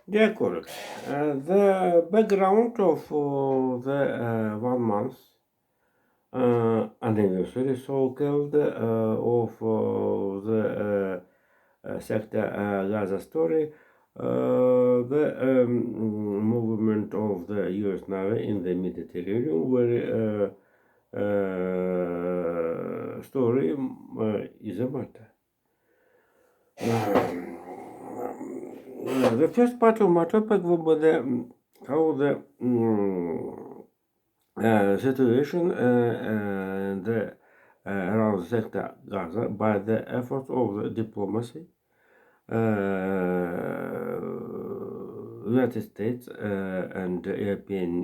Dear colleagues, the background of the 1 month anniversary, so-called, of the sector Gaza story, the movement of the U.S. Navy in the Mediterranean, where story is a matter. The first part of my topic will be how the situation the, around the sector Gaza by the efforts of the diplomacy, United States and European,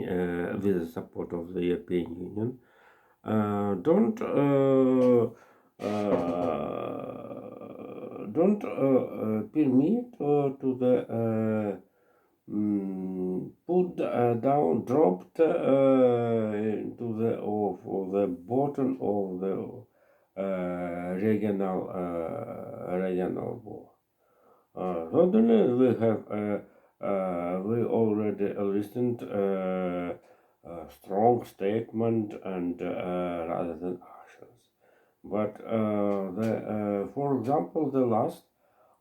with the support of the European Union, don't permit to the put down, dropped into the of the bottom of the regional war. Certainly, we already listened strong statement and rather than actions. But for example, the last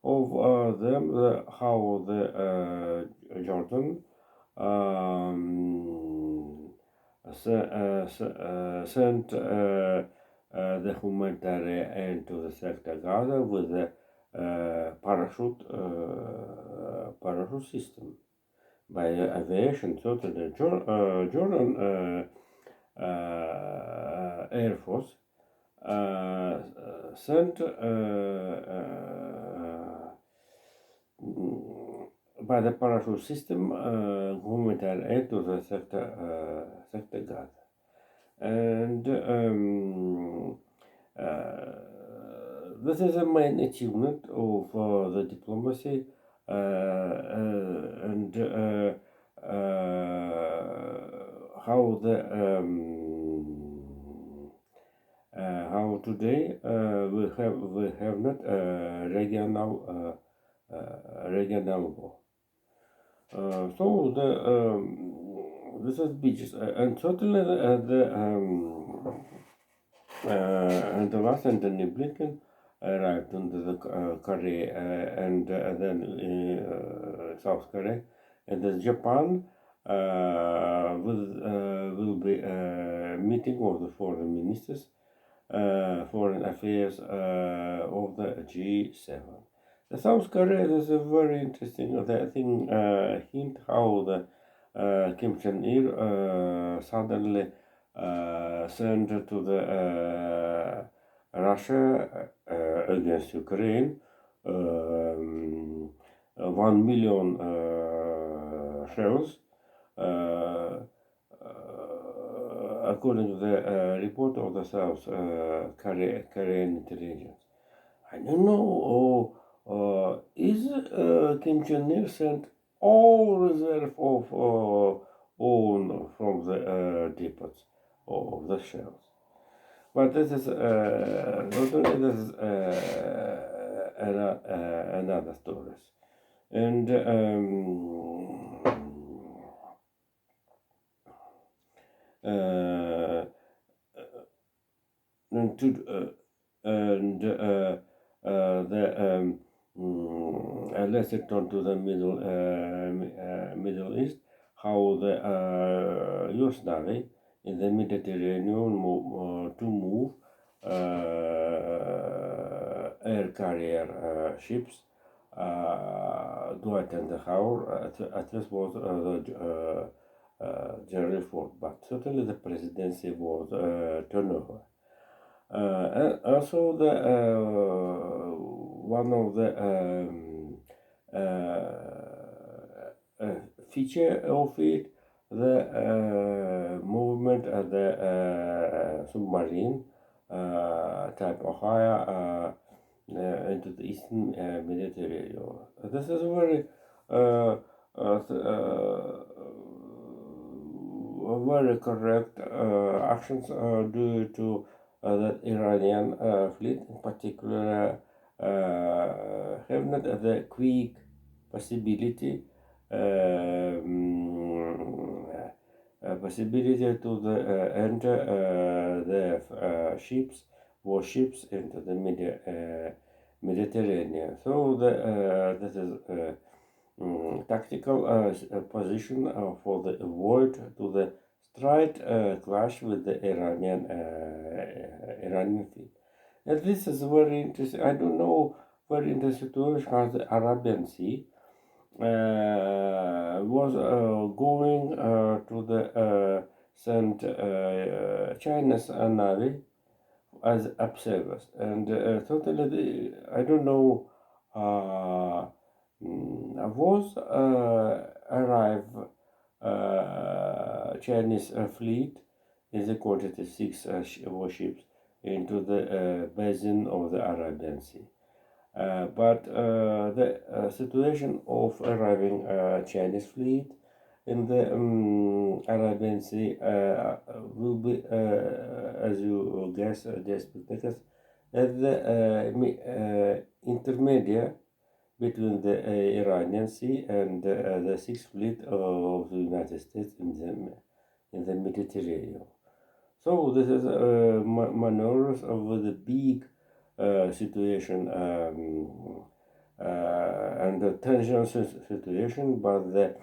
of them, how the Jordan um, sent the humanitarian aid to the sector Gaza with the parachute system by aviation. So to the Jordan Air Force sent by the parachute system humanitarian aid to the sector Gaza. And this is a main achievement of the diplomacy and how the how today we have not regional war. So this is beaches and certainly and the last Anthony Blinken arrived into the Korea and then South Korea, and then Japan will be meeting of the foreign ministers, foreign affairs of the G7. The South Korea is a very interesting thing, hint how the Kim Jong Il suddenly sent to the Russia against Ukraine 1 million shells, according to the report of the South Korean intelligence. I don't know. Is Kim Jong Il sent all reserve of own from the depots of the shells? But this is another story. And and to and the let's return to the Middle East. How the U.S. Navy in the Mediterranean to move air carrier ships to attend the hour. At first was General Ford, but certainly the presidency was turned over. And also the one of the feature of it, the movement of the submarine type Ohio into the eastern Mediterranean. This is very very correct actions due to the Iranian fleet, in particular, have not the quick possibility possibility to enter the ships, warships into the Mediterranean. So this is tactical position for the avoid to the straight clash with the Iranian fleet. And this is very interesting. I don't know very interesting situation how the Arabian Sea was going to the sent China's navy as observers, and totally I don't know was arrive Chinese fleet in the quantity 6 warships into the basin of the Arabian Sea. But the situation of arriving Chinese fleet in the Arabian Sea will be, as you guess, because at the intermediate between the Iranian Sea and the Sixth Fleet of the United States in the Mediterranean. So this is maneuvers of the big situation and the tension situation, but the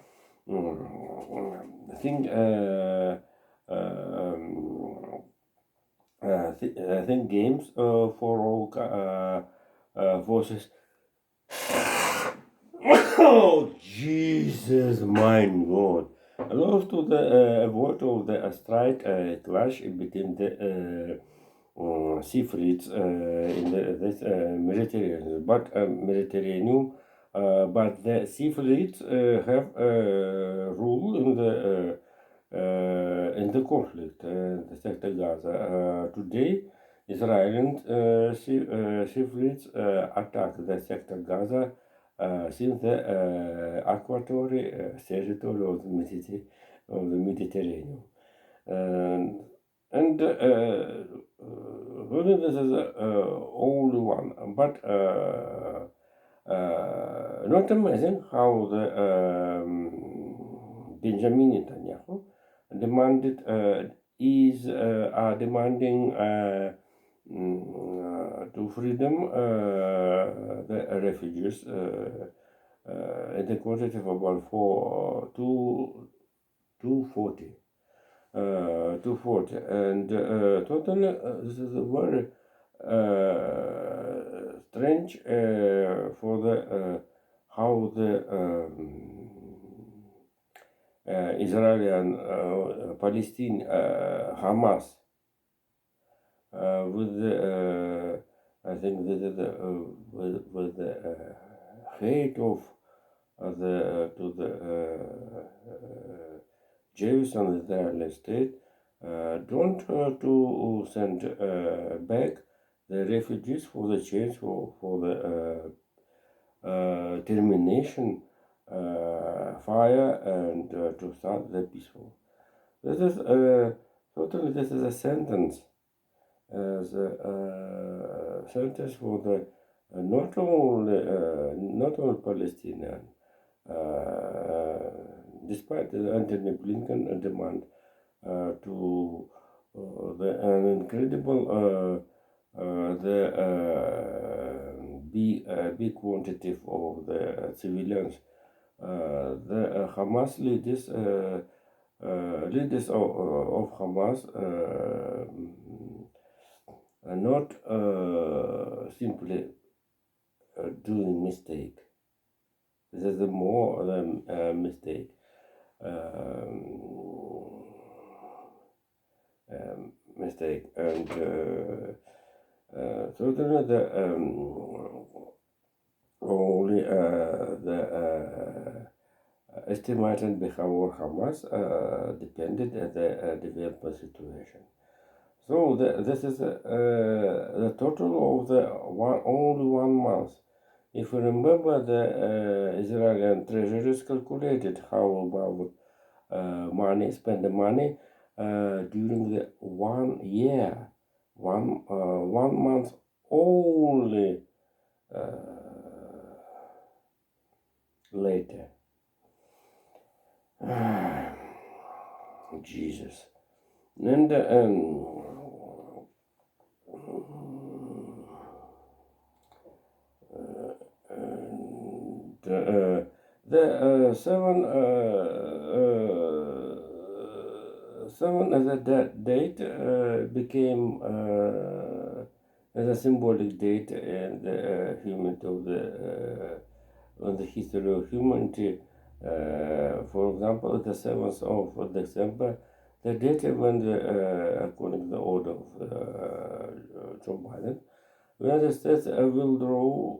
thing I think games for all forces. Oh Jesus, my God! Allows to the avoid of the straight clash between the sea fleets in this Mediterranean, but the sea fleets have rule in the conflict, the sector Gaza. Today, Israeli sea fleets attack the sector Gaza since the equatorial territory of the Mediterranean. And really this is only one, but not amazing how the Benjamin Netanyahu demanded are demanding to freedom the refugees in the quantity of about 240. 240, and totally this is a very strange for the how the Israeli and Palestine Hamas with the I think this is with the hate of the to the Jews and the Israeli state don't to send back the refugees for the change for the termination fire and to start the peaceful. This is totally this is a sentence as a sentence for the not only Palestinian. Despite Antony Blinken demand to an incredible big quantity of the civilians, the Hamas leaders of Hamas are not simply doing mistake. This is more than a mistake. Mistake, and certainly the only the estimated behavior Hamas depended on the development situation. So this is the total of the only 1 month. If you remember, the Israeli treasuries calculated how about money, spend the money during the 1 year, 1 month only later. Jesus. And the seven as a date became as a symbolic date in the human of the on the history of humanity. For example, the 7th of December, the date when according to the order of Joe Biden, the United States will draw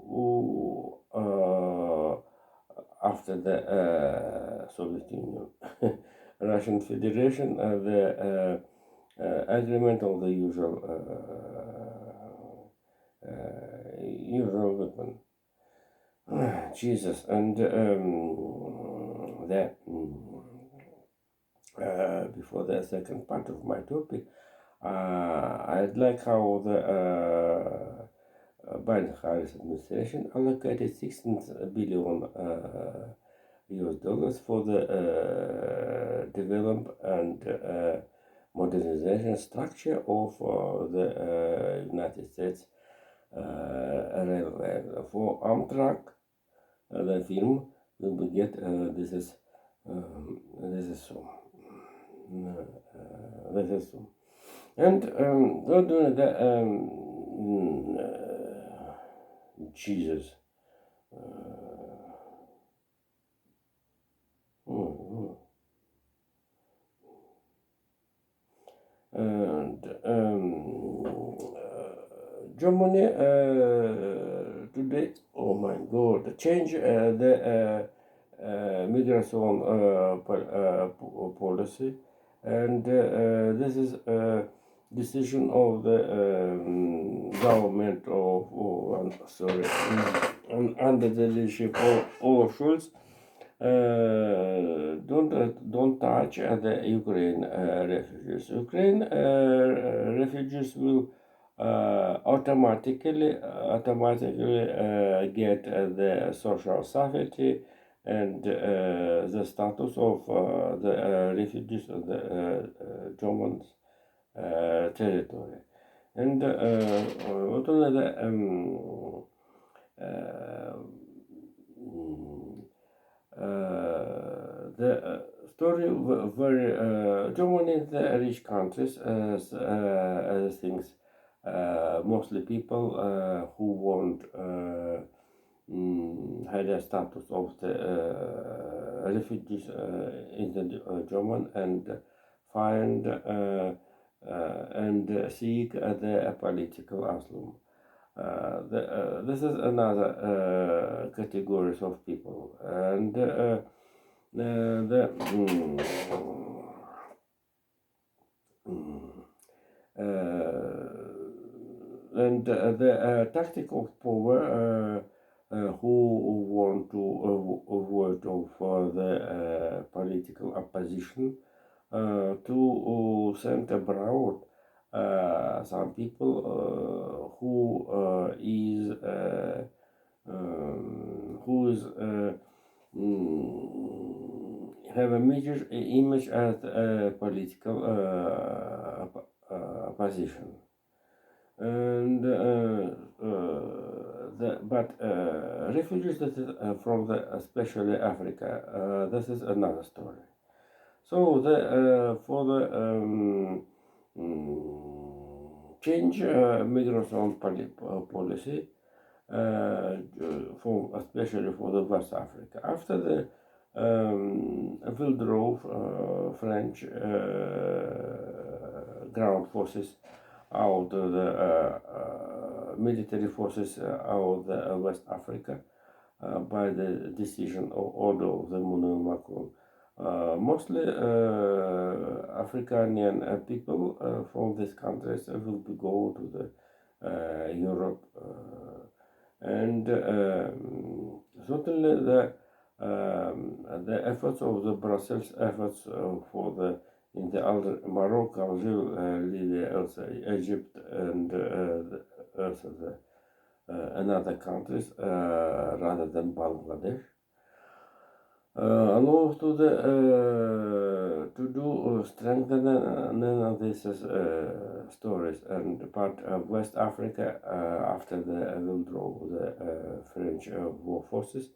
after the Soviet Union, Russian Federation, the agreement of the usual weapon. Jesus, and that before the second part of my topic, I'd like how the Biden-Harris administration allocated 16 billion US dollars for the development and modernization structure of the United States railway. For Amtrak, the film will be get this is so. This is so. And don't do that. Jesus. And Germany today, oh my God, change the migration policy, and this is a decision of the government of under the leadership of Olaf Scholz. Don't touch the Ukraine refugees. Ukraine refugees will automatically get the social safety and the status of the refugees of the German territory, and not only the story very Germany is the rich countries as things mostly people who want had a status of the refugees in the German and find and seek the political asylum. This is another categories of people, and the tactic of power who want to avoid of the political opposition to send abroad some people who is have a major image as a political opposition, and but refugees that is from the especially Africa, this is another story. So the for the change migration policy for especially for the West Africa after the withdrew French ground forces out of the military forces out of the West Africa by the decision of order of the Emmanuel Macron. Mostly African people from these countries will go to the Europe, and certainly the efforts of the Brussels efforts for the in the Morocco, Algeria, Libya, also Egypt, and also the another countries rather than Bangladesh. allow to the to do strengthen these stories and part of West Africa after the withdrawal of the French war forces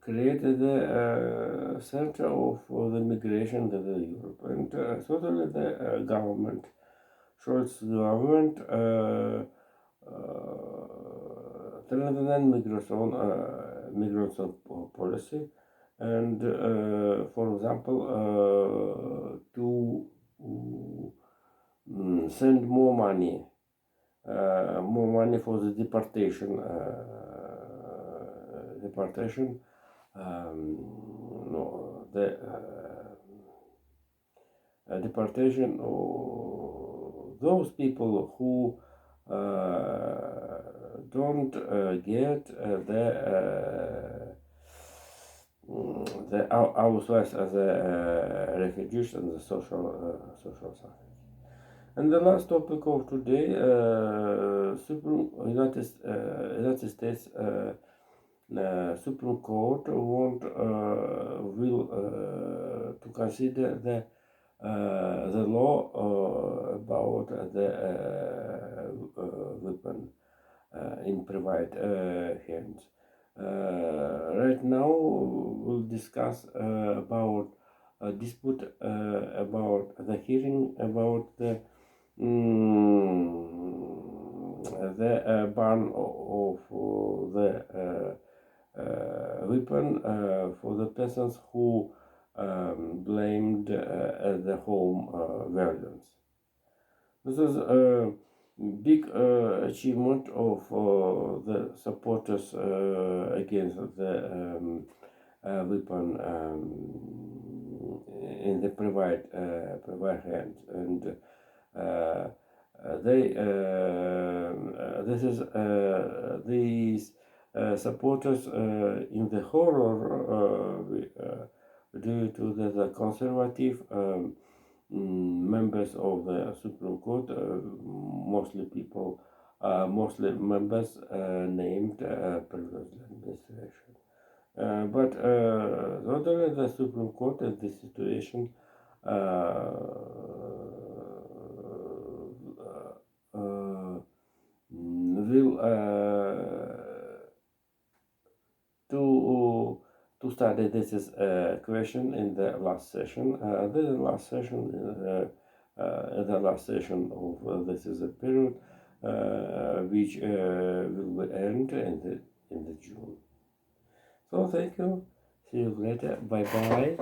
created the center of the migration to the Europe, and totally the government, Scholz government, strengthened migration policy, and for example, to send more money for the deportation. No, the deportation of those people who don't get the outsource as refugees and the social side. And the last topic of today, United States Supreme Court will to consider the law about the weapon in private hands. Right now, we'll discuss about a dispute about the hearing about the ban of the weapon for the persons who blamed the home violence. This is a big achievement of the supporters against the weapon in the private hands, and these supporters in the horror due to the conservative members of the Supreme Court, mostly members named previous administration. But not only the Supreme Court in this situation will to study this is question in the last session. The last session of this is a period which will end in the June. So thank you. See you later. Bye bye.